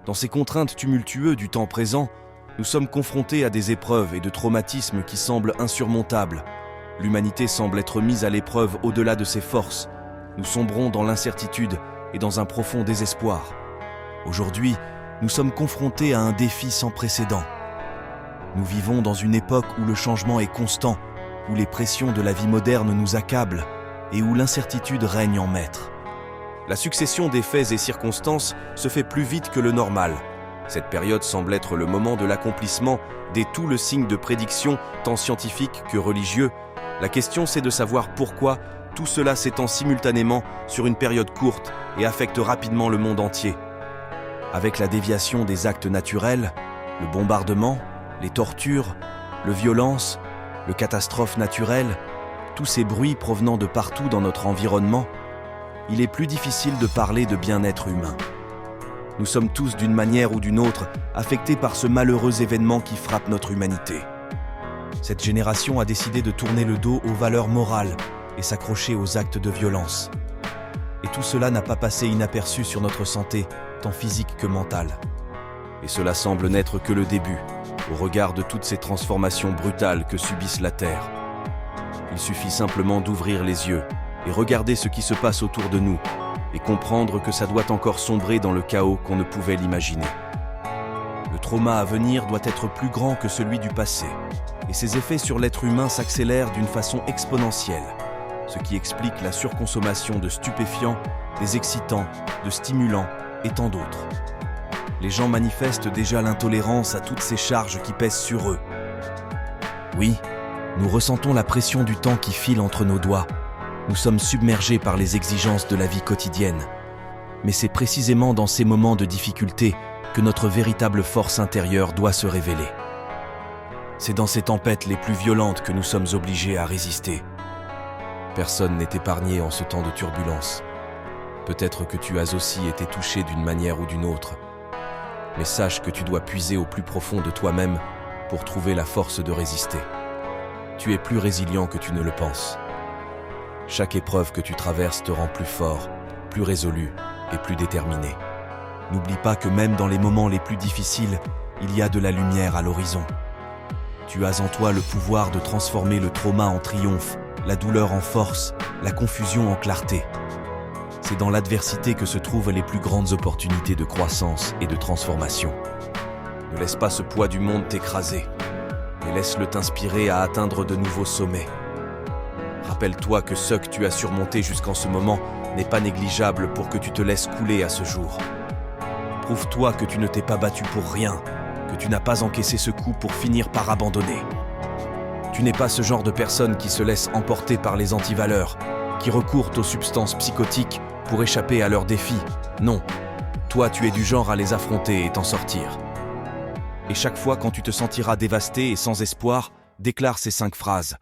Dans ces contraintes tumultueuses du temps présent, nous sommes confrontés à des épreuves et de traumatismes qui semblent insurmontables. L'humanité semble être mise à l'épreuve au-delà de ses forces. Nous sombrons dans l'incertitude et dans un profond désespoir. Aujourd'hui, nous sommes confrontés à un défi sans précédent. Nous vivons dans une époque où le changement est constant, où les pressions de la vie moderne nous accablent et où l'incertitude règne en maître. La succession des faits et circonstances se fait plus vite que le normal. Cette période semble être le moment de l'accomplissement des tout le signe de prédiction, tant scientifique que religieux. La question, c'est de savoir pourquoi tout cela s'étend simultanément sur une période courte et affecte rapidement le monde entier. Avec la déviation des actes naturels, le bombardement, les tortures, les violences, les catastrophes naturelles, tous ces bruits provenant de partout dans notre environnement, il est plus difficile de parler de bien-être humain. Nous sommes tous d'une manière ou d'une autre affectés par ce malheureux événement qui frappe notre humanité. Cette génération a décidé de tourner le dos aux valeurs morales et s'accrocher aux actes de violence. Et tout cela n'a pas passé inaperçu sur notre santé, tant physique que mentale. Et cela semble n'être que le début, au regard de toutes ces transformations brutales que subissent la Terre. Il suffit simplement d'ouvrir les yeux et regarder ce qui se passe autour de nous et comprendre que ça doit encore sombrer dans le chaos qu'on ne pouvait l'imaginer. Le trauma à venir doit être plus grand que celui du passé et ses effets sur l'être humain s'accélèrent d'une façon exponentielle, ce qui explique la surconsommation de stupéfiants, des excitants, de stimulants et tant d'autres. Les gens manifestent déjà l'intolérance à toutes ces charges qui pèsent sur eux. Oui, nous ressentons la pression du temps qui file entre nos doigts. Nous sommes submergés par les exigences de la vie quotidienne. Mais c'est précisément dans ces moments de difficulté que notre véritable force intérieure doit se révéler. C'est dans ces tempêtes les plus violentes que nous sommes obligés à résister. Personne n'est épargné en ce temps de turbulence. Peut-être que tu as aussi été touché d'une manière ou d'une autre. Mais sache que tu dois puiser au plus profond de toi-même pour trouver la force de résister. Tu es plus résilient que tu ne le penses. Chaque épreuve que tu traverses te rend plus fort, plus résolu et plus déterminé. N'oublie pas que même dans les moments les plus difficiles, il y a de la lumière à l'horizon. Tu as en toi le pouvoir de transformer le trauma en triomphe, la douleur en force, la confusion en clarté. C'est dans l'adversité que se trouvent les plus grandes opportunités de croissance et de transformation. Ne laisse pas ce poids du monde t'écraser, mais laisse-le t'inspirer à atteindre de nouveaux sommets. Rappelle-toi que ce que tu as surmonté jusqu'en ce moment n'est pas négligeable pour que tu te laisses couler à ce jour. Prouve-toi que tu ne t'es pas battu pour rien, que tu n'as pas encaissé ce coup pour finir par abandonner. Tu n'es pas ce genre de personne qui se laisse emporter par les antivaleurs, qui recourent aux substances psychotiques pour échapper à leurs défis. Non, toi tu es du genre à les affronter et t'en sortir. Et chaque fois quand tu te sentiras dévasté et sans espoir, déclare ces 5 phrases.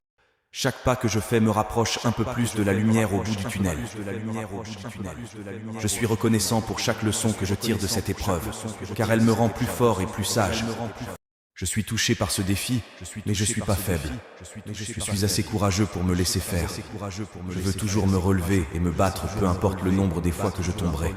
Chaque pas que je fais me rapproche un peu plus de la lumière au bout du tunnel. Je suis reconnaissant pour chaque leçon que je tire de cette épreuve, car elle me rend plus fort et plus sage. Je suis touché par ce défi, mais je ne suis pas faible. Je suis assez courageux pour me laisser faire. Je veux toujours me relever et me battre, peu importe le nombre des fois que je tomberai.